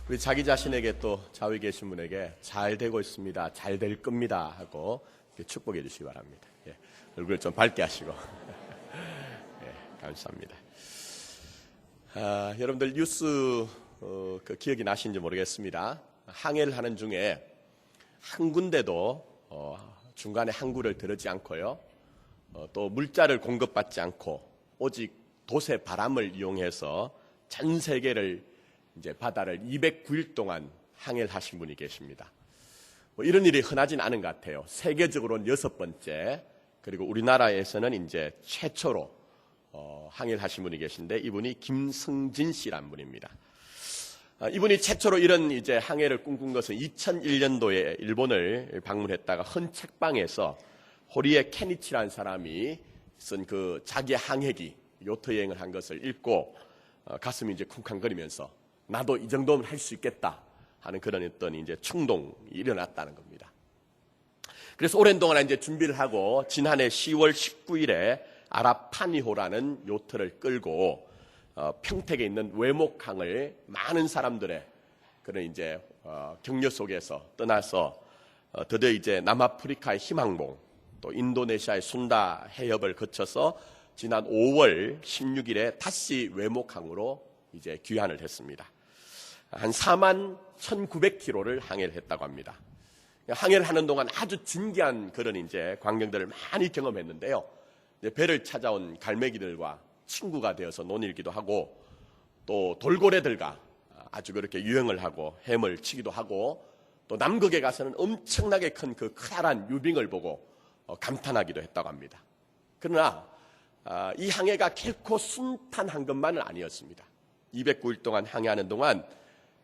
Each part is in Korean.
우리 자기 자신에게 또 좌우에 계신 분에게 잘 되고 있습니다, 잘 될 겁니다 하고 축복해 주시기 바랍니다. 예, 얼굴 좀 밝게 하시고 예, 감사합니다. 여러분들 뉴스 그 기억이 나시는지 모르겠습니다. 항해를 하는 중에 한 군데도 중간에 항구를 들르지 않고요, 또 물자를 공급받지 않고 오직 돛의 바람을 이용해서 전 세계를 이제 바다를 209일 동안 항해를 하신 분이 계십니다. 뭐 이런 일이 흔하진 않은 것 같아요. 세계적으로는 6번째, 그리고 우리나라에서는 이제 최초로 항해를 하신 분이 계신데, 이분이 김승진 씨라는 분입니다. 이분이 최초로 이런 이제 항해를 꿈꾼 것은 2001년도에 일본을 방문했다가 헌 책방에서 호리에 케니치라는 사람이 쓴 그 자기 항해기 요트 여행을 한 것을 읽고 가슴이 이제 쿵쾅거리면서 나도 이 정도면 할 수 있겠다 하는 그런 어떤 이제 충동이 일어났다는 겁니다. 그래서 오랜 동안 이제 준비를 하고 지난해 10월 19일에 아라파니호라는 요트를 끌고 평택에 있는 외목항을 많은 사람들의 그런 이제 격려 속에서 떠나서 드디어 이제 남아프리카의 희망봉, 또 인도네시아의 순다 해협을 거쳐서 지난 5월 16일에 다시 외목항으로 이제 귀환을 했습니다. 한 41,900km를 항해를 했다고 합니다. 항해를 하는 동안 아주 진기한 그런 이제 광경들을 많이 경험했는데요. 배를 찾아온 갈매기들과 친구가 되어서 논일기도 하고, 또 돌고래들과 아주 그렇게 유행을 하고 햄을 치기도 하고, 또 남극에 가서는 엄청나게 큰 그 커다란 유빙을 보고 감탄하기도 했다고 합니다. 그러나 이 항해가 결코 순탄한 것만은 아니었습니다. 209일 동안 항해하는 동안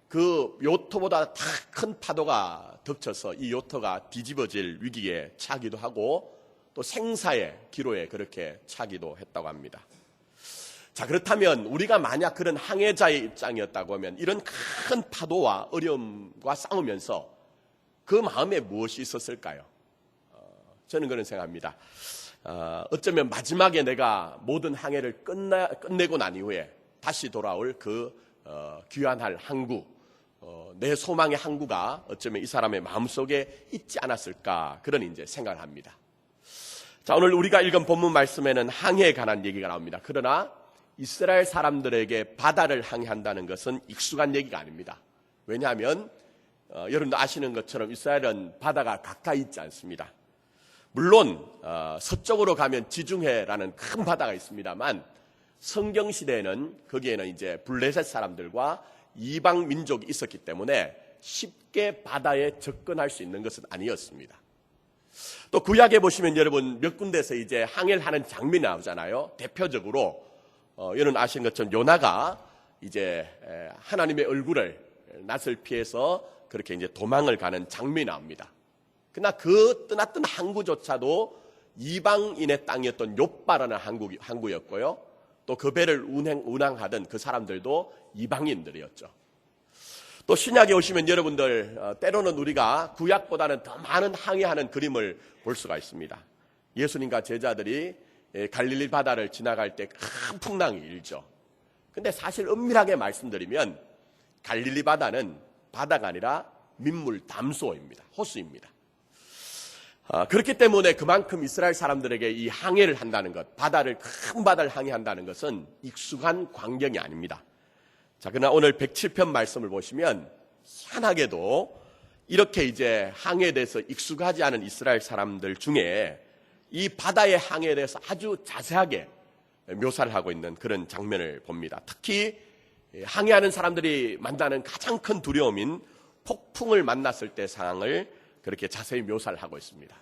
그 요트보다 더 큰 파도가 덮쳐서 이 요트가 뒤집어질 위기에 처하기도 하고, 또 생사의 기로에 그렇게 처하기도 했다고 합니다. 자, 그렇다면 우리가 만약 그런 항해자의 입장이었다고 하면 이런 큰 파도와 어려움과 싸우면서 그 마음에 무엇이 있었을까요? 저는 그런 생각합니다. 어쩌면 마지막에 내가 모든 항해를 끝내고 난 이후에 다시 돌아올 그 귀환할 항구, 내 소망의 항구가 어쩌면 이 사람의 마음속에 있지 않았을까, 그런 이제 생각을 합니다. 자, 오늘 우리가 읽은 본문 말씀에는 항해에 관한 얘기가 나옵니다. 그러나 이스라엘 사람들에게 바다를 항해한다는 것은 익숙한 얘기가 아닙니다. 왜냐하면 여러분도 아시는 것처럼 이스라엘은 바다가 가까이 있지 않습니다. 물론 서쪽으로 가면 지중해라는 큰 바다가 있습니다만, 성경 시대에는 거기에는 이제 블레셋 사람들과 이방 민족이 있었기 때문에 쉽게 바다에 접근할 수 있는 것은 아니었습니다. 또 구약에 보시면 여러분 몇 군데서 이제 항해를 하는 장면이 나오잖아요. 대표적으로 여러분 아시는 것처럼 요나가 이제 하나님의 얼굴을 낯을 피해서 그렇게 이제 도망을 가는 장면이 나옵니다. 그러나 그 떠났던 항구조차도 이방인의 땅이었던 욥바라는 항구였고요. 또 그 배를 운항하던 그 사람들도 이방인들이었죠. 또 신약에 오시면 여러분들 때로는 우리가 구약보다는 더 많은 항해하는 그림을 볼 수가 있습니다. 예수님과 제자들이 갈릴리 바다를 지나갈 때 큰 풍랑이 일죠. 근데 사실 엄밀하게 말씀드리면 갈릴리 바다는 바다가 아니라 민물 담소입니다. 호수입니다. 그렇기 때문에 그만큼 이스라엘 사람들에게 이 항해를 한다는 것, 큰 바다를 항해한다는 것은 익숙한 광경이 아닙니다. 자, 그러나 오늘 107편 말씀을 보시면 희한하게도 이렇게 이제 항해에 대해서 익숙하지 않은 이스라엘 사람들 중에 이 바다의 항해에 대해서 아주 자세하게 묘사를 하고 있는 그런 장면을 봅니다. 특히 항해하는 사람들이 만나는 가장 큰 두려움인 폭풍을 만났을 때 상황을 그렇게 자세히 묘사를 하고 있습니다.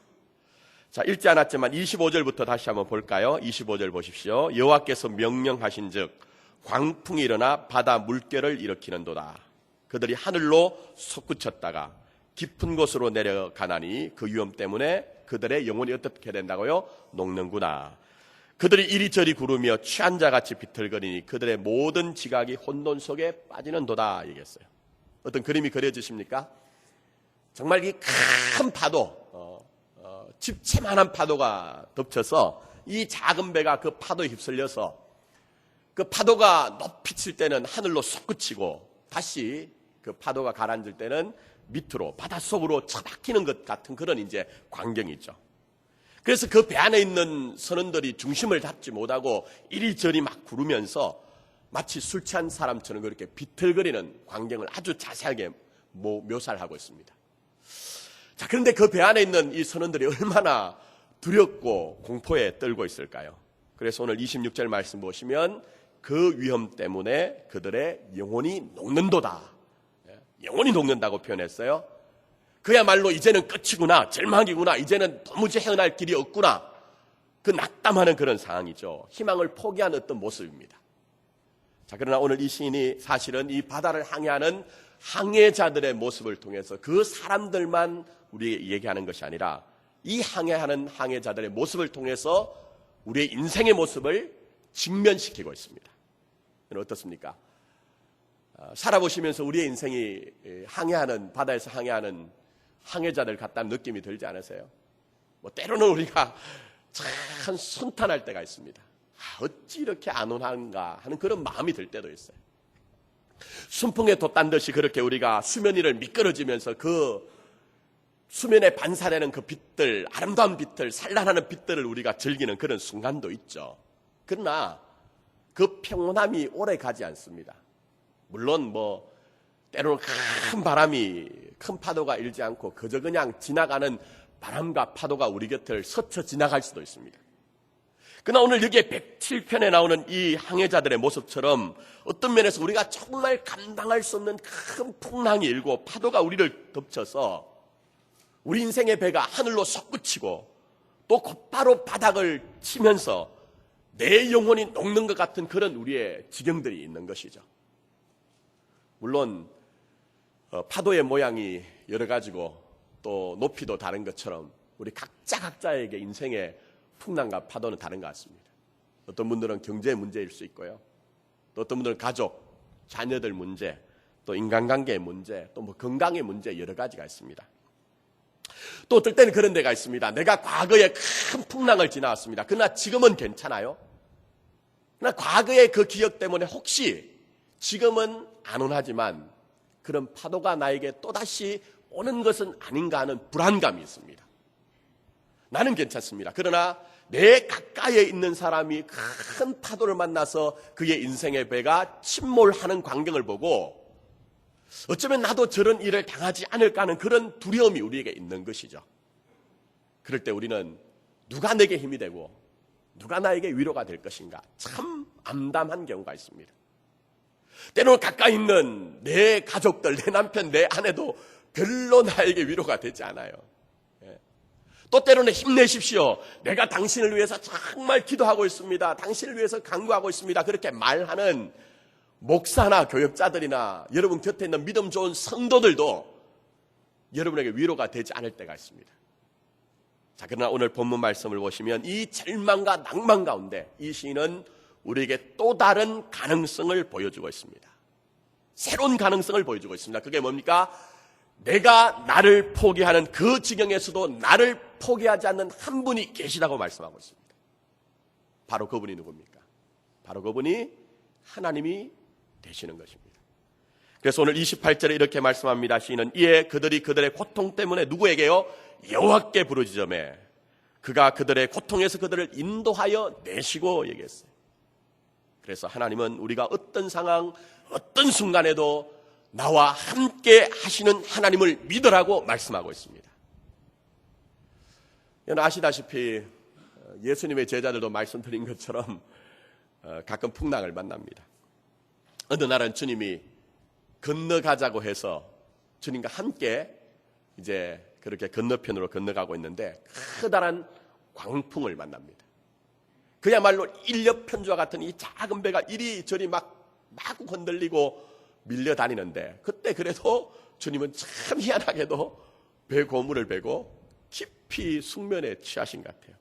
자, 읽지 않았지만 25절부터 다시 한번 볼까요? 25절 보십시오. 여호와께서 명령하신 즉 광풍이 일어나 바다 물결을 일으키는도다. 그들이 하늘로 솟구쳤다가 깊은 곳으로 내려가나니 그 위험 때문에 그들의 영혼이 어떻게 된다고요? 녹는구나. 그들이 이리저리 구르며 취한 자같이 비틀거리니 그들의 모든 지각이 혼돈 속에 빠지는도다 얘기했어요. 어떤 그림이 그려지십니까? 정말 이 큰 파도, 집채만한 파도가 덮쳐서 이 작은 배가 그 파도에 휩쓸려서 그 파도가 높이 칠 때는 하늘로 솟구치고 다시 그 파도가 가라앉을 때는 밑으로 바닷속으로 처박히는 것 같은 그런 이제 광경이죠. 그래서 그 배 안에 있는 선원들이 중심을 잡지 못하고 이리저리 막 구르면서 마치 술 취한 사람처럼 그렇게 비틀거리는 광경을 아주 자세하게 묘사를 하고 있습니다. 자, 그런데 그 배 안에 있는 이 선원들이 얼마나 두렵고 공포에 떨고 있을까요? 그래서 오늘 26절 말씀 보시면 그 위험 때문에 그들의 영혼이 녹는도다. 영혼이 녹는다고 표현했어요. 그야말로 이제는 끝이구나, 절망이구나, 이제는 도무지 헤어날 길이 없구나, 그 낙담하는 그런 상황이죠. 희망을 포기한 어떤 모습입니다. 자, 그러나 오늘 이 시인이 사실은 이 바다를 항해하는 항해자들의 모습을 통해서 그 사람들만 우리에게 얘기하는 것이 아니라 이 항해하는 항해자들의 모습을 통해서 우리의 인생의 모습을 직면시키고 있습니다. 어떻습니까? 살아보시면서 우리의 인생이 항해하는, 바다에서 항해하는 항해자들 같다는 느낌이 들지 않으세요? 때로는 우리가 참 순탄할 때가 있습니다. 어찌 이렇게 안온한가 하는 그런 마음이 들 때도 있어요. 순풍에 돛단 듯이 그렇게 우리가 수면 위를 미끄러지면서 그 수면에 반사되는 그 빛들, 아름다운 빛들, 산란하는 빛들을 우리가 즐기는 그런 순간도 있죠. 그러나 그 평온함이 오래 가지 않습니다. 물론 때로는 큰 바람이, 큰 파도가 일지 않고 그저 그냥 지나가는 바람과 파도가 우리 곁을 스쳐 지나갈 수도 있습니다. 그러나 오늘 여기에 107편에 나오는 이 항해자들의 모습처럼 어떤 면에서 우리가 정말 감당할 수 없는 큰 풍랑이 일고 파도가 우리를 덮쳐서 우리 인생의 배가 하늘로 솟구치고 또 곧바로 바닥을 치면서 내 영혼이 녹는 것 같은 그런 우리의 지경들이 있는 것이죠. 물론 파도의 모양이 여러 가지고 또 높이도 다른 것처럼 우리 각자에게 인생의 풍랑과 파도는 다른 것 같습니다. 어떤 분들은 경제 문제일 수 있고요. 또 어떤 분들은 가족, 자녀들 문제, 또 인간관계의 문제, 또 건강의 문제 여러 가지가 있습니다. 또 어떨 때는 그런 데가 있습니다. 내가 과거에 큰 풍랑을 지나왔습니다. 그러나 지금은 괜찮아요. 그러나 과거의 그 기억 때문에 혹시 지금은 안온하지만 그런 파도가 나에게 또다시 오는 것은 아닌가 하는 불안감이 있습니다. 나는 괜찮습니다. 그러나 내 가까이에 있는 사람이 큰 파도를 만나서 그의 인생의 배가 침몰하는 광경을 보고 어쩌면 나도 저런 일을 당하지 않을까 하는 그런 두려움이 우리에게 있는 것이죠. 그럴 때 우리는 누가 내게 힘이 되고 누가 나에게 위로가 될 것인가 참 암담한 경우가 있습니다. 때로는 가까이 있는 내 가족들, 내 남편, 내 아내도 별로 나에게 위로가 되지 않아요. 또 때로는 힘내십시오. 내가 당신을 위해서 정말 기도하고 있습니다. 당신을 위해서 간구하고 있습니다. 그렇게 말하는 목사나 교역자들이나 여러분 곁에 있는 믿음 좋은 성도들도 여러분에게 위로가 되지 않을 때가 있습니다. 자, 그러나 오늘 본문 말씀을 보시면 이 절망과 낭만 가운데 이 시인은 우리에게 또 다른 가능성을 보여주고 있습니다. 새로운 가능성을 보여주고 있습니다. 그게 뭡니까? 내가 나를 포기하는 그 지경에서도 나를 포기하지 않는 한 분이 계시다고 말씀하고 있습니다. 바로 그분이 누굽니까? 바로 그분이 하나님이 되시는 것입니다. 그래서 오늘 28절에 이렇게 말씀합니다. 시인은 이에 그들이 그들의 고통 때문에 누구에게요? 여호와께 부르짖으매 그가 그들의 고통에서 그들을 인도하여 내시고 얘기했어요. 그래서 하나님은 우리가 어떤 상황, 어떤 순간에도 나와 함께 하시는 하나님을 믿으라고 말씀하고 있습니다. 여러분 아시다시피 예수님의 제자들도 말씀드린 것처럼 가끔 풍랑을 만납니다. 어느 날은 주님이 건너가자고 해서 주님과 함께 이제 그렇게 건너편으로 건너가고 있는데 커다란 광풍을 만납니다. 그야말로 인력편주와 같은 이 작은 배가 이리저리 마구 흔들리고 밀려다니는데 그때 그래도 주님은 참 희한하게도 배 고물을 베고 깊이 숙면에 취하신 것 같아요.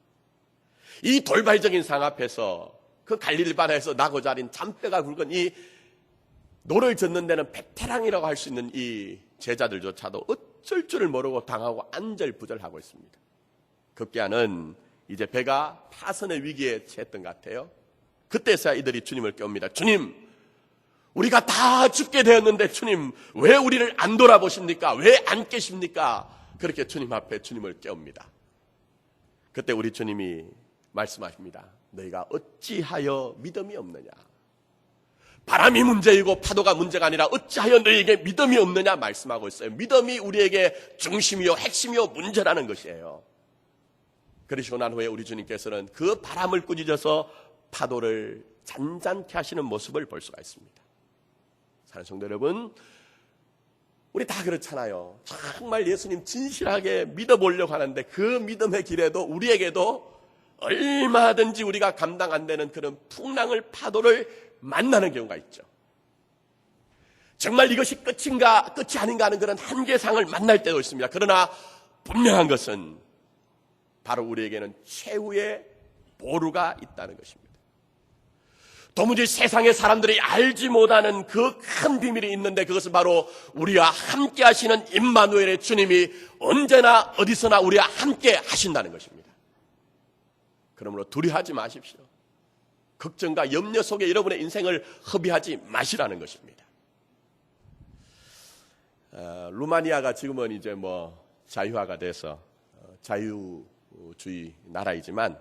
이 돌발적인 상황 앞에서 그 갈릴리 바다에서 나고 자린 잔뼈가 굵은 이 노를 젓는 데는 베테랑이라고 할 수 있는 이 제자들조차도 어쩔 줄을 모르고 당하고 안절부절하고 있습니다. 급기야는 이제 배가 파선의 위기에 처했던 것 같아요. 그때서야 이들이 주님을 깨웁니다. 주님, 우리가 다 죽게 되었는데 주님 왜 우리를 안 돌아보십니까? 왜 안 계십니까? 그렇게 주님 앞에 주님을 깨웁니다. 그때 우리 주님이 말씀하십니다. 너희가 어찌하여 믿음이 없느냐? 바람이 문제이고 파도가 문제가 아니라 어찌하여 너희에게 믿음이 없느냐 말씀하고 있어요. 믿음이 우리에게 중심이요 핵심이요 문제라는 것이에요. 그러시고 난 후에 우리 주님께서는 그 바람을 꾸짖어서 파도를 잔잔케 하시는 모습을 볼 수가 있습니다. 사랑하는 성도 여러분, 우리 다 그렇잖아요. 정말 예수님 진실하게 믿어보려고 하는데 그 믿음의 길에도 우리에게도 얼마든지 우리가 감당 안 되는 그런 풍랑을 파도를 만나는 경우가 있죠. 정말 이것이 끝인가 끝이 아닌가 하는 그런 한계상을 만날 때도 있습니다. 그러나 분명한 것은 바로 우리에게는 최후의 보루가 있다는 것입니다. 도무지 세상의 사람들이 알지 못하는 그 큰 비밀이 있는데 그것은 바로 우리와 함께 하시는 임마누엘의 주님이 언제나 어디서나 우리와 함께 하신다는 것입니다. 그러므로 두려워하지 마십시오. 걱정과 염려 속에 여러분의 인생을 허비하지 마시라는 것입니다. 루마니아가 지금은 이제 자유화가 돼서 자유주의 나라이지만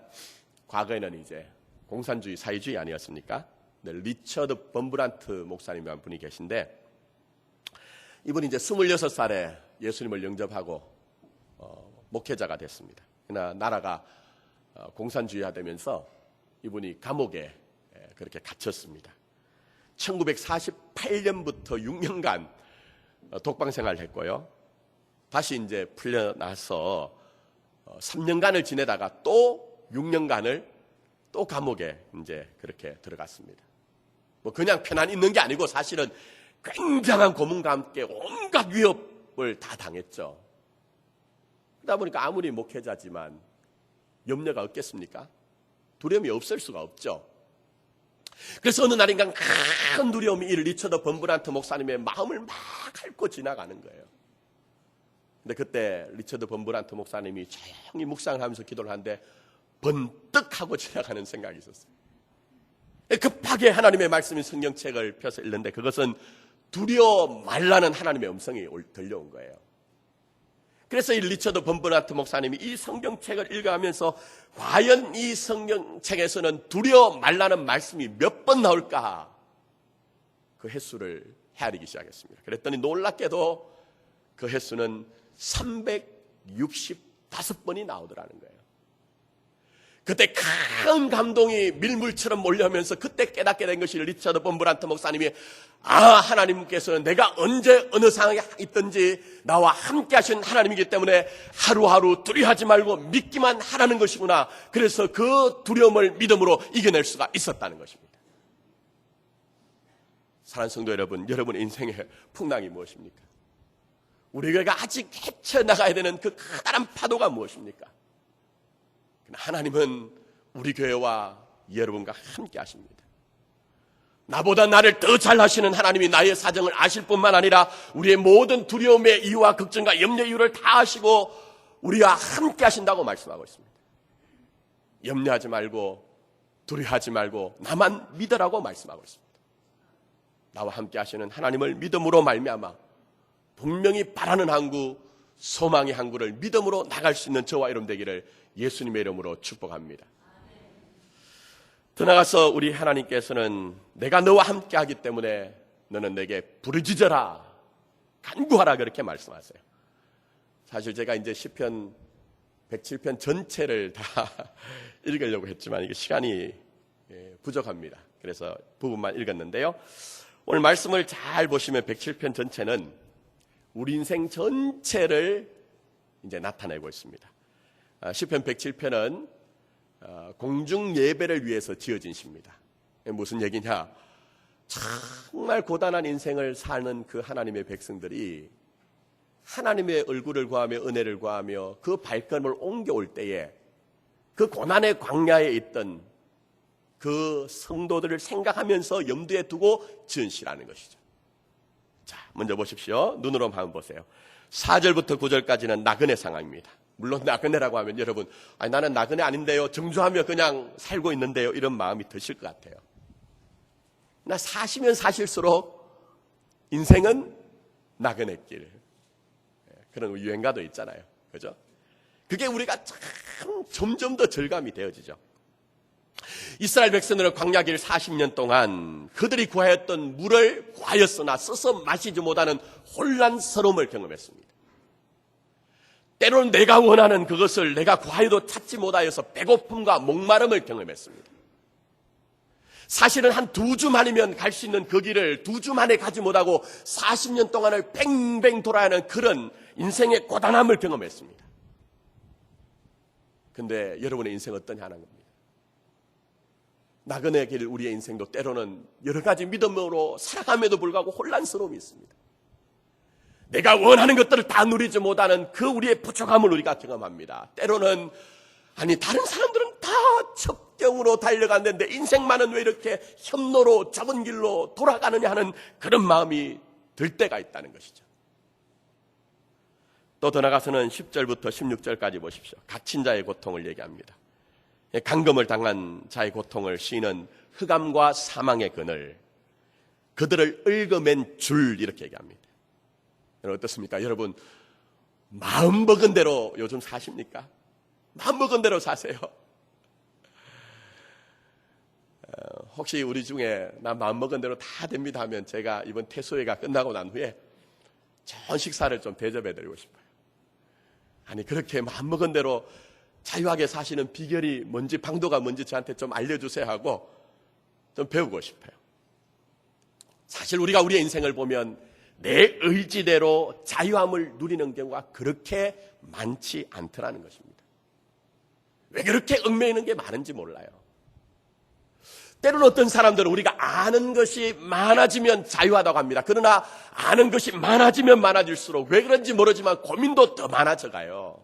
과거에는 이제 공산주의 사회주의 아니었습니까? 네, 리처드 범브란트 목사님이라는 분이 계신데 이분이 이제 26살에 예수님을 영접하고 목회자가 됐습니다. 그러나 나라가 공산주의화되면서 이분이 감옥에 그렇게 갇혔습니다. 1948년부터 6년간 독방 생활을 했고요. 다시 이제 풀려나서 3년간을 지내다가 또 6년간을 또 감옥에 이제 그렇게 들어갔습니다. 그냥 편안히 있는 게 아니고 사실은 굉장한 고문과 함께 온갖 위협을 다 당했죠. 그러다 보니까 아무리 목회자지만 염려가 없겠습니까? 두려움이 없을 수가 없죠. 그래서 어느 날인가 큰 두려움이 이 리처드 범브란트 목사님의 마음을 막 핥고 지나가는 거예요. 근데 그때 리처드 범브란트 목사님이 조용히 묵상을 하면서 기도를 하는데 번뜩 하고 지나가는 생각이 있었어요. 급하게 하나님의 말씀인 성경책을 펴서 읽는데 그것은 두려워 말라는 하나님의 음성이 들려온 거예요. 그래서 이 리처드 범브란트 목사님이 이 성경책을 읽어가면서 과연 이 성경책에서는 두려워 말라는 말씀이 몇 번 나올까 그 횟수를 헤아리기 시작했습니다. 그랬더니 놀랍게도 그 횟수는 365번이 나오더라는 거예요. 그때 큰 감동이 밀물처럼 몰려오면서 그때 깨닫게 된 것이 리처드 범브란트 목사님이 하나님께서는 내가 언제 어느 상황에 있든지 나와 함께 하신 하나님이기 때문에 하루하루 두려워하지 말고 믿기만 하라는 것이구나. 그래서 그 두려움을 믿음으로 이겨낼 수가 있었다는 것입니다. 사랑하는 성도 여러분, 여러분의 인생의 풍랑이 무엇입니까? 우리가 아직 헤쳐나가야 되는 그 커다란 파도가 무엇입니까? 하나님은 우리 교회와 여러분과 함께 하십니다. 나보다 나를 더 잘 아시는 하나님이 나의 사정을 아실 뿐만 아니라 우리의 모든 두려움의 이유와 걱정과 염려의 이유를 다 아시고 우리와 함께 하신다고 말씀하고 있습니다. 염려하지 말고 두려워하지 말고 나만 믿으라고 말씀하고 있습니다. 나와 함께 하시는 하나님을 믿음으로 말미암아 분명히 바라는 항구, 소망의 항구를 믿음으로 나갈 수 있는 저와 여러분 되기를 예수님의 이름으로 축복합니다. 더 나아가서 우리 하나님께서는 내가 너와 함께 하기 때문에 너는 내게 부르짖어라, 간구하라 그렇게 말씀하세요. 사실 제가 이제 시편 107편 전체를 다 읽으려고 했지만 이게 시간이 부족합니다. 그래서 부분만 읽었는데요. 오늘 말씀을 잘 보시면 107편 전체는 우리 인생 전체를 이제 나타내고 있습니다. 시편 107편은 공중 예배를 위해서 지어진 시입니다. 무슨 얘기냐? 정말 고단한 인생을 사는 그 하나님의 백성들이 하나님의 얼굴을 구하며 은혜를 구하며 그 발걸음을 옮겨올 때에 그 고난의 광야에 있던 그 성도들을 생각하면서 염두에 두고 지은 시라는 것이죠. 자, 먼저 보십시오. 눈으로 한번 보세요. 4절부터 9절까지는 나그네 상황입니다. 물론 나그네라고 하면 여러분, 나는 나그네 아닌데요, 정주하며 그냥 살고 있는데요, 이런 마음이 드실 것 같아요. 사시면 사실수록 인생은 나그네 길. 그런 유행가도 있잖아요. 그죠? 그게 우리가 참 점점 더 절감이 되어지죠. 이스라엘 백성들은 광야길 40년 동안 그들이 구하였던 물을 구하였으나 써서 마시지 못하는 혼란스러움을 경험했습니다. 때로는 내가 원하는 그것을 내가 구하여도 찾지 못하여서 배고픔과 목마름을 경험했습니다. 사실은 한 2주 만이면 갈 수 있는 그 길을 2주 만에 가지 못하고 40년 동안을 뱅뱅 돌아야 하는 그런 인생의 고단함을 경험했습니다. 근데 여러분의 인생은 어떠냐 하는 겁니다. 나그네 길 우리의 인생도 때로는 여러 가지 믿음으로 살아감에도 불구하고 혼란스러움이 있습니다. 내가 원하는 것들을 다 누리지 못하는 그 우리의 부족함을 우리가 경험합니다. 때로는 다른 사람들은 다 첩경으로 달려갔는데 인생만은 왜 이렇게 험로로 좁은 길로 돌아가느냐 하는 그런 마음이 들 때가 있다는 것이죠. 또 더 나가서는 10절부터 16절까지 보십시오. 갇힌 자의 고통을 얘기합니다. 감금을 당한 자의 고통을 시인은 흑암과 사망의 그늘, 그들을 얽어맨 줄 이렇게 얘기합니다. 여러분 어떻습니까? 여러분 마음 먹은 대로 요즘 사십니까? 마음 먹은 대로 사세요. 혹시 우리 중에 나 마음 먹은 대로 다 됩니다 하면 제가 이번 태소회가 끝나고 난 후에 좋은 식사를 좀 대접해드리고 싶어요. 그렇게 마음 먹은 대로 자유하게 사시는 비결이 뭔지, 방도가 뭔지 저한테 좀 알려주세요 하고 좀 배우고 싶어요. 사실 우리가 우리의 인생을 보면 내 의지대로 자유함을 누리는 경우가 그렇게 많지 않더라는 것입니다. 왜 그렇게 얽매이는 게 많은지 몰라요. 때로는 어떤 사람들은 우리가 아는 것이 많아지면 자유하다고 합니다. 그러나 아는 것이 많아지면 많아질수록 왜 그런지 모르지만 고민도 더 많아져 가요.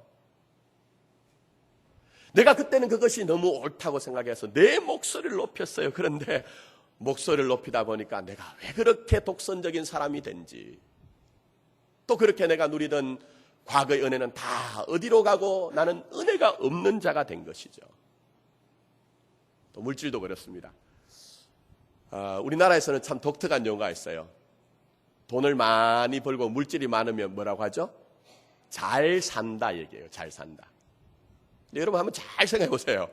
내가 그때는 그것이 너무 옳다고 생각해서 내 목소리를 높였어요. 그런데 목소리를 높이다 보니까 내가 왜 그렇게 독선적인 사람이 된지, 또 그렇게 내가 누리던 과거의 은혜는 다 어디로 가고 나는 은혜가 없는 자가 된 것이죠. 또 물질도 그렇습니다. 우리나라에서는 참 독특한 용어가 있어요. 돈을 많이 벌고 물질이 많으면 뭐라고 하죠? 잘 산다 얘기예요. 잘 산다. 여러분 한번 잘 생각해 보세요.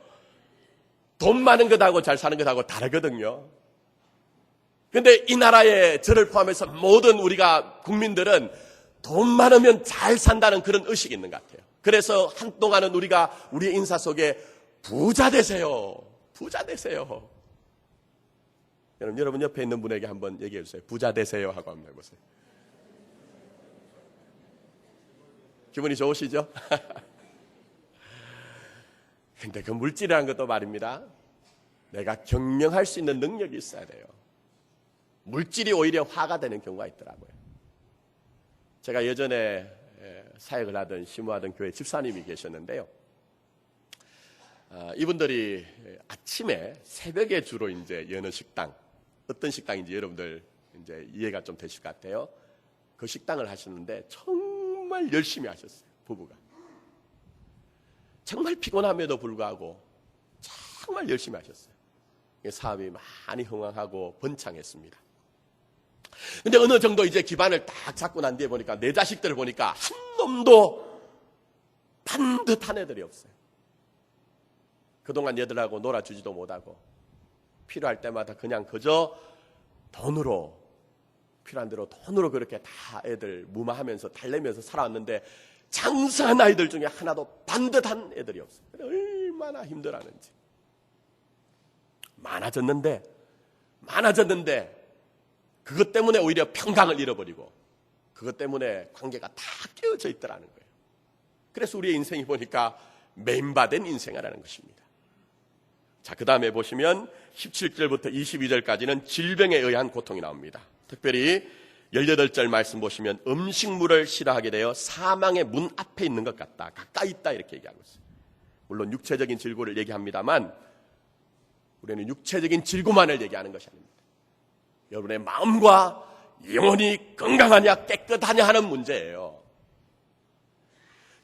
돈 많은 것하고 잘 사는 것하고 다르거든요. 그런데 이 나라에 저를 포함해서 모든 우리가 국민들은 돈 많으면 잘 산다는 그런 의식이 있는 것 같아요. 그래서 한동안은 우리가 우리의 인사 속에 부자 되세요. 부자 되세요. 여러분 옆에 있는 분에게 한번 얘기해 주세요. 부자 되세요 하고 한번 해보세요. 기분이 좋으시죠? 근데 그 물질이라는 것도 말입니다. 내가 경영할 수 있는 능력이 있어야 돼요. 물질이 오히려 화가 되는 경우가 있더라고요. 제가 예전에 사역을 하던 심호하던 교회 집사님이 계셨는데요. 이분들이 아침에 새벽에 주로 이제 여는 식당, 어떤 식당인지 여러분들 이제 이해가 좀 되실 것 같아요. 그 식당을 하시는데 정말 열심히 하셨어요. 부부가. 정말 피곤함에도 불구하고 정말 열심히 하셨어요. 사업이 많이 흥황하고 번창했습니다. 근데 어느 정도 이제 기반을 딱 잡고 난 뒤에 보니까 내 자식들을 보니까 한 놈도 반듯한 애들이 없어요. 그동안 얘들하고 놀아주지도 못하고 필요할 때마다 그냥 그저 돈으로, 필요한 대로 돈으로 그렇게 다 애들 무마하면서 달래면서 살아왔는데 장사한 아이들 중에 하나도 반듯한 애들이 없어요. 얼마나 힘들었는지. 많아졌는데 그것 때문에 오히려 평강을 잃어버리고 그것 때문에 관계가 다 깨어져 있더라는 거예요. 그래서 우리의 인생이 보니까 매인바된 인생이라는 것입니다. 자, 그 다음에 보시면 17절부터 22절까지는 질병에 의한 고통이 나옵니다. 특별히 18절 말씀 보시면 음식물을 싫어하게 되어 사망의 문 앞에 있는 것 같다. 가까이 있다 이렇게 얘기하고 있어요. 물론 육체적인 질고를 얘기합니다만 우리는 육체적인 질고만을 얘기하는 것이 아닙니다. 여러분의 마음과 영혼이 건강하냐 깨끗하냐 하는 문제예요.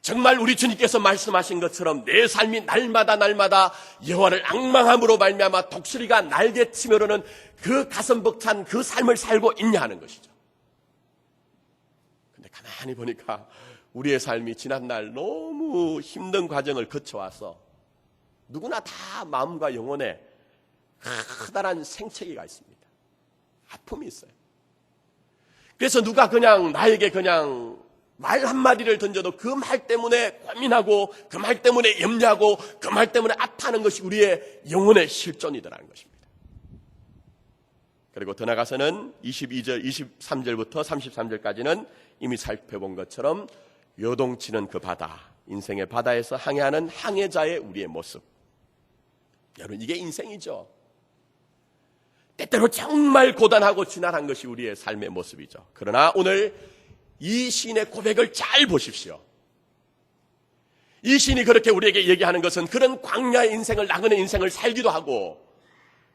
정말 우리 주님께서 말씀하신 것처럼 내 삶이 날마다 여호와를 앙망함으로 말미암아 독수리가 날개치며로는 그 가슴 벅찬 그 삶을 살고 있냐 하는 것이죠. 근데 가만히 보니까 우리의 삶이 지난날 너무 힘든 과정을 거쳐와서 누구나 다 마음과 영혼에 커다란 생채기가 있습니다. 아픔이 있어요. 그래서 누가 그냥 나에게 그냥 말 한마디를 던져도 그 말 때문에 고민하고 그 말 때문에 염려하고 그 말 때문에 아파하는 것이 우리의 영혼의 실존이더라는 것입니다. 그리고 더 나가서는 22절, 23절부터 33절까지는 이미 살펴본 것처럼 요동치는 그 바다, 인생의 바다에서 항해하는 항해자의 우리의 모습. 여러분, 이게 인생이죠. 때때로 정말 고단하고 지난한 것이 우리의 삶의 모습이죠. 그러나 오늘 이 시인의 고백을 잘 보십시오. 이 시인이 그렇게 우리에게 얘기하는 것은 그런 광야의 인생을, 나그네 인생을 살기도 하고,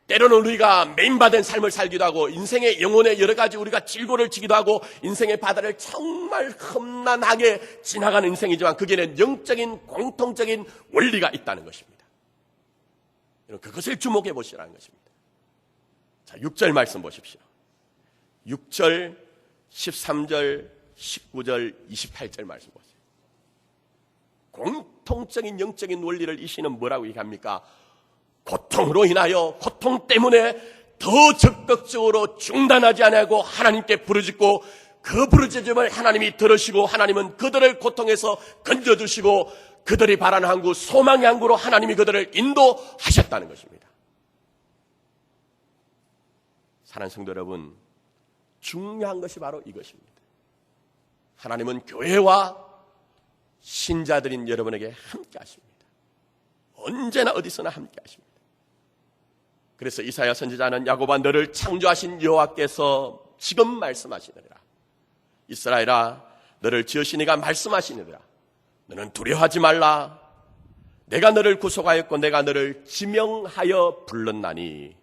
때로는 우리가 메인바된 삶을 살기도 하고, 인생의 영혼의 여러 가지 우리가 질고를 지기도 하고, 인생의 바다를 정말 험난하게 지나가는 인생이지만 거기에는 영적인 공통적인 원리가 있다는 것입니다. 그것을 주목해 보시라는 것입니다. 자, 6절 말씀 보십시오. 6절, 13절, 19절, 28절 말씀 보세요. 공통적인 영적인 원리를 이 시는 뭐라고 얘기합니까? 고통으로 인하여, 고통 때문에 더 적극적으로 중단하지 않고 하나님께 부르짖고, 그 부르짖음을 하나님이 들으시고 하나님은 그들을 고통에서 건져주시고 그들이 바라는 항구, 소망의 항구로 하나님이 그들을 인도하셨다는 것입니다. 사랑하는 성도 여러분, 중요한 것이 바로 이것입니다. 하나님은 교회와 신자들인 여러분에게 함께 하십니다. 언제나 어디서나 함께 하십니다. 그래서 이사야 선지자는 야곱아, 너를 창조하신 여호와께서 지금 말씀하시느니라. 이스라엘아, 너를 지으신 이가 말씀하시느니라. 너는 두려워하지 말라. 내가 너를 구속하였고 내가 너를 지명하여 불렀나니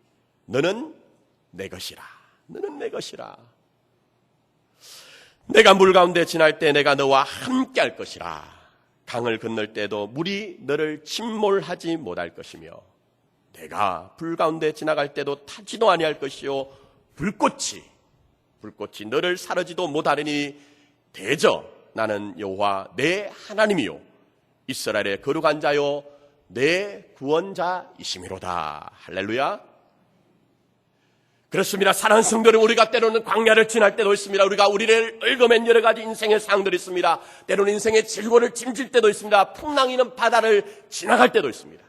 너는 내 것이라. 너는 내 것이라. 내가 물 가운데 지날 때 내가 너와 함께 할 것이라. 강을 건널 때도 물이 너를 침몰하지 못할 것이며 내가 불 가운데 지나갈 때도 타지도 아니할 것이요 불꽃이 너를 사르지도 못하리니 대저 나는 여호와 내 하나님이요 이스라엘의 거룩한 자요 내 구원자이심이로다. 할렐루야. 그렇습니다. 사랑하는 성도는 우리가 때로는 광야를 지날 때도 있습니다. 우리가 우리를 얽어맨 여러 가지 인생의 상황들이 있습니다. 때로는 인생의 질고를 짐질 때도 있습니다. 풍랑이는 바다를 지나갈 때도 있습니다.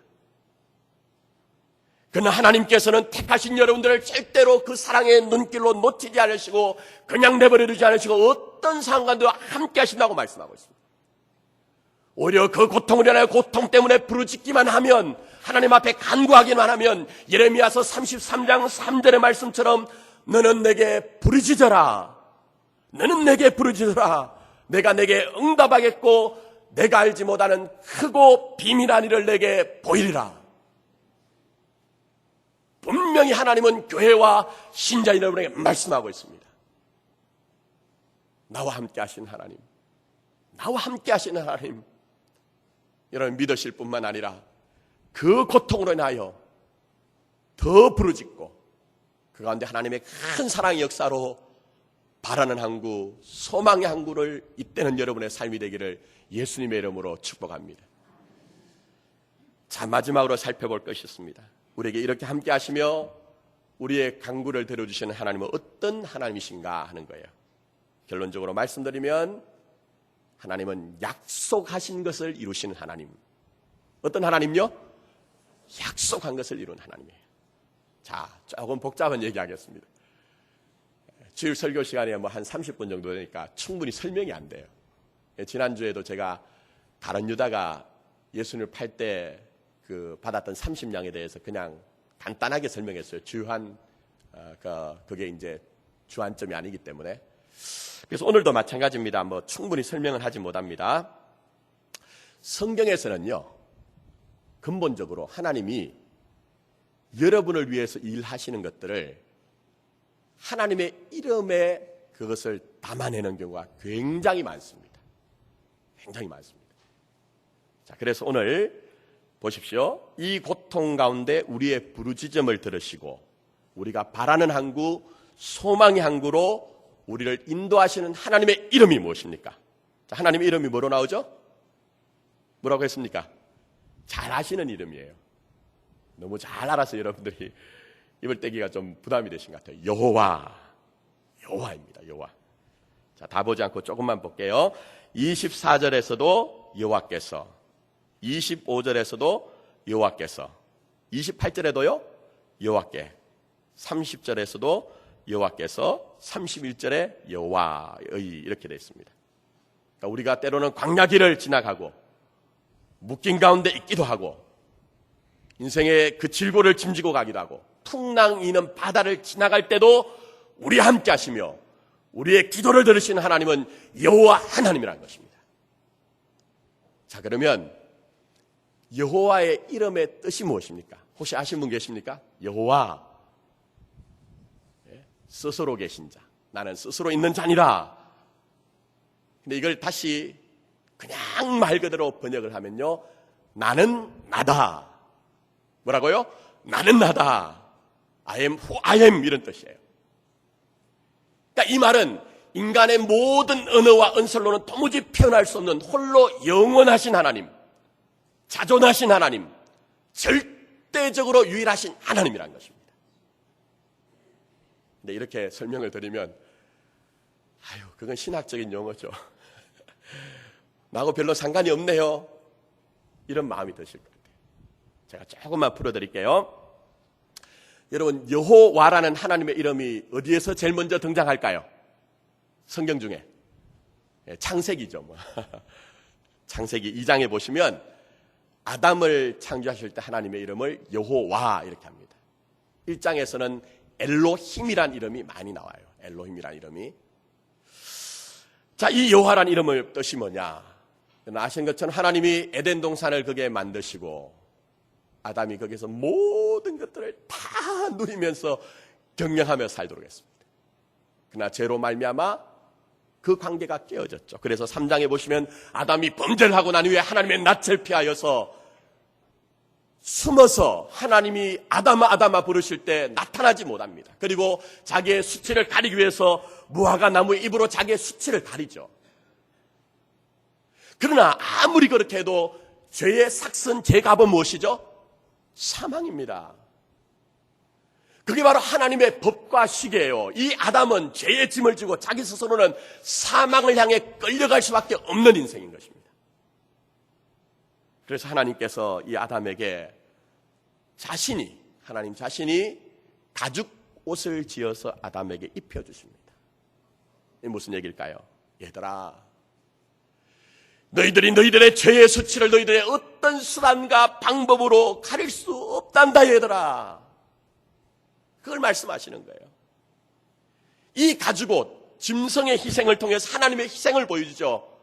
그러나 하나님께서는 택하신 여러분들을 절대로 그 사랑의 눈길로 놓치지 않으시고 그냥 내버려두지 않으시고 어떤 상황과도 함께 하신다고 말씀하고 있습니다. 오히려 그 고통을 인하여 고통 때문에 부르짖기만 하면, 하나님 앞에 간구하기만 하면 예레미야서 33장 3절의 말씀처럼 너는 내게 부르짖어라. 너는 내게 부르짖어라. 내가 내게 응답하겠고 내가 알지 못하는 크고 비밀한 일을 내게 보이리라. 분명히 하나님은 교회와 신자 여러분에게 말씀하고 있습니다. 나와 함께 하신 하나님, 나와 함께 하시는 하나님, 여러분 믿으실 뿐만 아니라 그 고통으로 인하여 더 부르짖고 그 가운데 하나님의 큰 사랑의 역사로 바라는 항구, 소망의 항구를 잇대는 여러분의 삶이 되기를 예수님의 이름으로 축복합니다. 자, 마지막으로 살펴볼 것이 있습니다. 우리에게 이렇게 함께 하시며 우리의 강구를 들어주시는 하나님은 어떤 하나님이신가 하는 거예요. 결론적으로 말씀드리면 하나님은 약속하신 것을 이루시는 하나님. 어떤 하나님요? 약속한 것을 이룬 하나님이에요. 자, 조금 복잡한 얘기하겠습니다. 주일 설교 시간에 한 30분 정도 되니까 충분히 설명이 안 돼요. 지난주에도 제가 다른 유다가 예수님을 팔 때 받았던 30냥에 대해서 그냥 간단하게 설명했어요. 주한, 그게 이제 주안점이 아니기 때문에. 그래서 오늘도 마찬가지입니다. 충분히 설명은 하지 못합니다. 성경에서는요, 근본적으로 하나님이 여러분을 위해서 일하시는 것들을 하나님의 이름에 그것을 담아내는 경우가 굉장히 많습니다. 굉장히 많습니다. 자, 그래서 오늘 보십시오. 이 고통 가운데 우리의 부르짖음을 들으시고 우리가 바라는 항구, 소망의 항구로 우리를 인도하시는 하나님의 이름이 무엇입니까? 자, 하나님의 이름이 뭐로 나오죠? 뭐라고 했습니까? 잘 아시는 이름이에요. 너무 잘 알아서 여러분들이 입을 떼기가 좀 부담이 되신 것 같아요. 여호와. 여호와입니다. 여호와. 자, 다 보지 않고 조금만 볼게요. 24절에서도 여호와께서, 25절에서도 여호와께서, 28절에도요 여호와께, 30절에서도 여호와께서, 31절에 여호와의 이렇게 되어 있습니다. 그러니까 우리가 때로는 광야길을 지나가고 묶인 가운데 있기도 하고 인생의 그 질고를 짐지고 가기도 하고 풍랑 이는 바다를 지나갈 때도 우리와 함께 하시며 우리의 기도를 들으시는 하나님은 여호와 하나님이라는 것입니다. 자, 그러면 여호와의 이름의 뜻이 무엇입니까? 혹시 아시는 분 계십니까? 여호와, 스스로 계신 자, 나는 스스로 있는 자니라. 근데 이걸 다시 그냥 말 그대로 번역을 하면요, 나는 나다. 뭐라고요? 나는 나다. I am who I am, 이런 뜻이에요. 그러니까 이 말은 인간의 모든 언어와 언설로는 도무지 표현할 수 없는 홀로 영원하신 하나님, 자존하신 하나님, 절대적으로 유일하신 하나님이라는 것입니다. 근데 이렇게 설명을 드리면 그건 신학적인 용어죠. 나하고 별로 상관이 없네요. 이런 마음이 드실 것 같아요. 제가 조금만 풀어드릴게요. 여러분, 여호와라는 하나님의 이름이 어디에서 제일 먼저 등장할까요? 성경 중에 창세기죠. 창세기 2장에 보시면 아담을 창조하실 때 하나님의 이름을 여호와 이렇게 합니다. 1장에서는 엘로힘이란 이름이 많이 나와요. 엘로힘이란 이름이. 자, 이 여호와란 이름의 뜻이 뭐냐? 아시는 것처럼 하나님이 에덴 동산을 거기에 만드시고 아담이 거기서 모든 것들을 다 누리면서 경영하며 살도록 했습니다. 그러나 죄로 말미암아 그 관계가 깨어졌죠. 그래서 3장에 보시면 아담이 범죄를 하고 난 후에 하나님의 낯을 피하여서 숨어서 하나님이 아담아 아담아 부르실 때 나타나지 못합니다. 그리고 자기의 수치를 가리기 위해서 무화과 나무의 잎으로 자기의 수치를 가리죠. 그러나 아무리 그렇게 해도 죄의 삭슨, 죄값은 무엇이죠? 사망입니다. 그게 바로 하나님의 법과 시계예요. 이 아담은 죄의 짐을 지고 자기 스스로는 사망을 향해 끌려갈 수밖에 없는 인생인 것입니다. 그래서 하나님께서 이 아담에게 하나님 자신이 가죽 옷을 지어서 아담에게 입혀주십니다. 이게 무슨 얘기일까요? 얘들아, 너희들이 너희들의 죄의 수치를 너희들의 어떤 수단과 방법으로 가릴 수 없단다, 얘들아. 그걸 말씀하시는 거예요. 이 가죽옷, 짐승의 희생을 통해서 하나님의 희생을 보여주죠.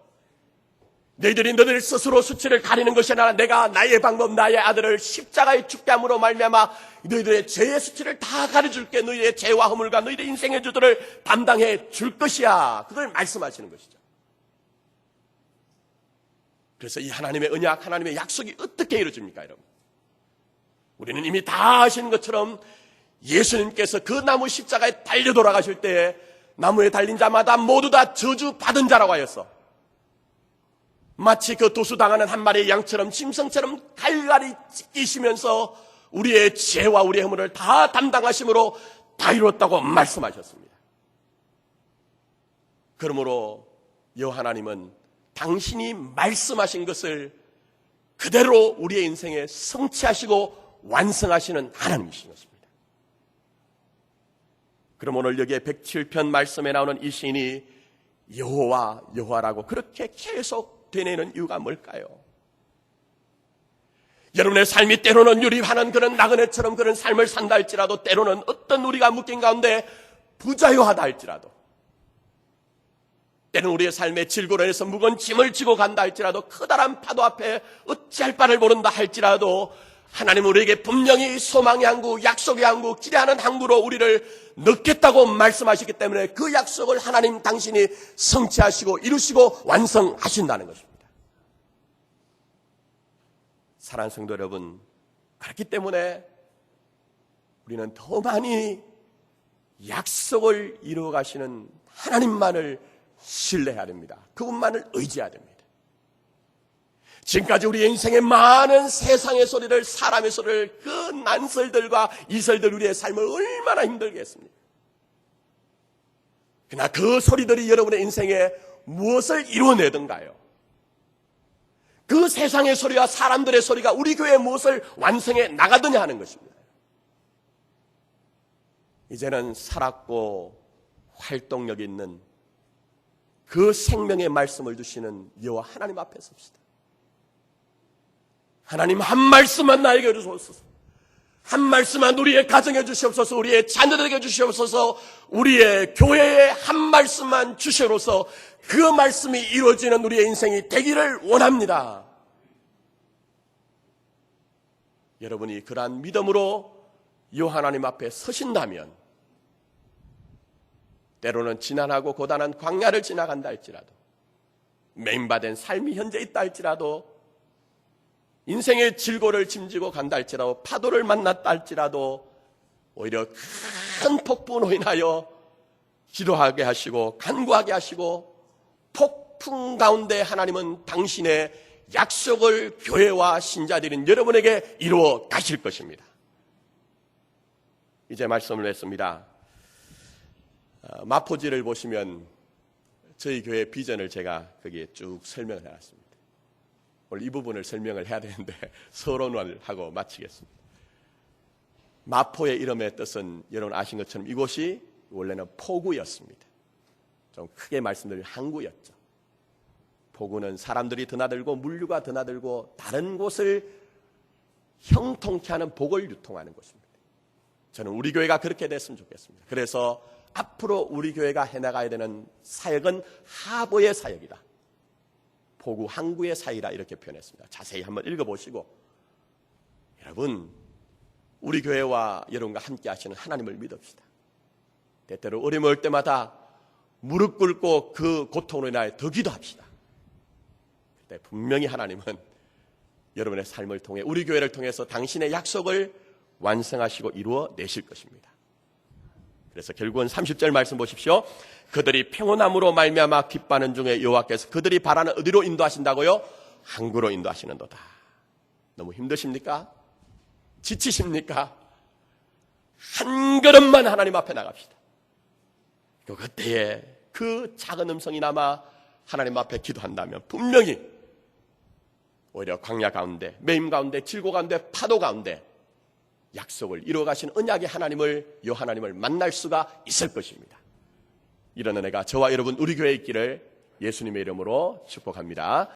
너희들 스스로 수치를 가리는 것이 아니라 내가 나의 방법, 나의 아들을 십자가에 죽게 함으로 말미암아 너희들의 죄의 수치를 다 가려줄게. 너희의 죄와 허물과 너희들의 인생의 주들을 담당해 줄 것이야. 그걸 말씀하시는 것이죠. 그래서 이 하나님의 언약, 하나님의 약속이 어떻게 이루어집니까, 여러분? 우리는 이미 다 아시는 것처럼 예수님께서 그 나무 십자가에 달려 돌아가실 때에 나무에 달린 자마다 모두 다 저주받은 자라고 하였어. 마치 그 도수당하는 한 마리의 양처럼 짐승처럼 갈갈이 찢기시면서 우리의 죄와 우리의 허물을 다 담당하심으로 다 이루었다고 말씀하셨습니다. 그러므로 여호와 하나님은 당신이 말씀하신 것을 그대로 우리의 인생에 성취하시고 완성하시는 하나님이신 것입니다. 그럼 오늘 여기에 107편 말씀에 나오는 이 시인이 여호와 여호와라고 그렇게 계속 되뇌는 이유가 뭘까요? 여러분의 삶이 때로는 유리하는 그런 나그네처럼 그런 삶을 산다 할지라도 때로는 어떤 우리가 묶인 가운데 부자유하다 할지라도 때로는 우리의 삶의 질고로 해서 무거운 짐을 지고 간다 할지라도 커다란 파도 앞에 어찌할 바를 모른다 할지라도 하나님은 우리에게 분명히 소망의 항구, 약속의 항구, 기대하는 항구로 우리를 넣겠다고 말씀하시기 때문에 그 약속을 하나님 당신이 성취하시고 이루시고 완성하신다는 것입니다. 사랑하는 성도 여러분, 그렇기 때문에 우리는 더 많이 약속을 이루어 가시는 하나님만을 신뢰해야 됩니다. 그분만을 의지해야 됩니다. 지금까지 우리 인생의 많은 세상의 소리를, 사람의 소리를, 그 난설들과 이설들 우리의 삶을 얼마나 힘들게 했습니까? 그러나 그 소리들이 여러분의 인생에 무엇을 이루어내던가요? 그 세상의 소리와 사람들의 소리가 우리 교회에 무엇을 완성해 나가더냐 하는 것입니다. 이제는 살았고 활동력 있는 그 생명의 말씀을 주시는 여호와 하나님 앞에 섭시다. 하나님, 한 말씀만 나에게 주시옵소서. 한 말씀만 우리의 가정에 주시옵소서. 우리의 자녀들에게 주시옵소서. 우리의 교회에 한 말씀만 주시옵소서. 그 말씀이 이루어지는 우리의 인생이 되기를 원합니다. 여러분이 그러한 믿음으로 여호와 하나님 앞에 서신다면 때로는 지난하고 고단한 광야를 지나간다 할지라도, 매임받은 삶이 현재 있다 할지라도, 인생의 질고를 짐지고 간다 할지라도, 파도를 만났다 할지라도 오히려 큰 폭풍으로 인하여 기도하게 하시고 간구하게 하시고, 폭풍 가운데 하나님은 당신의 약속을 교회와 신자들인 여러분에게 이루어 가실 것입니다. 이제 말씀을 했습니다. 마포지를 보시면 저희 교회 비전을 제가 거기에 쭉 설명을 해놨습니다. 오늘 이 부분을 설명을 해야 되는데 서론을 하고 마치겠습니다. 마포의 이름의 뜻은 여러분 아신 것처럼 이곳이 원래는 포구였습니다. 좀 크게 말씀드릴 항구였죠. 포구는 사람들이 드나들고 물류가 드나들고 다른 곳을 형통케 하는 복을 유통하는 곳입니다. 저는 우리 교회가 그렇게 됐으면 좋겠습니다. 그래서 앞으로 우리 교회가 해나가야 되는 사역은 하보의 사역이다. 포구 항구의 사이라 이렇게 표현했습니다. 자세히 한번 읽어보시고, 여러분, 우리 교회와 여러분과 함께 하시는 하나님을 믿읍시다. 때때로 어려움이 올 때마다 무릎 꿇고 그 고통으로 인하여 더 기도합시다. 그때 분명히 하나님은 여러분의 삶을 통해, 우리 교회를 통해서 당신의 약속을 완성하시고 이루어 내실 것입니다. 그래서 결국은 30절 말씀 보십시오. 그들이 평온함으로 말미암아 기뻐하는 중에 여호와께서 그들이 바라는 어디로 인도하신다고요? 항구로 인도하시는도다. 너무 힘드십니까? 지치십니까? 한 걸음만 하나님 앞에 나갑시다. 그때에 그 작은 음성이나마 하나님 앞에 기도한다면 분명히 오히려 광야 가운데, 매임 가운데, 질고 가운데, 파도 가운데 약속을 이루어가신 언약의 하나님을, 요 하나님을 만날 수가 있을 것입니다. 이런 은혜가 저와 여러분 우리 교회에 있기를 예수님의 이름으로 축복합니다.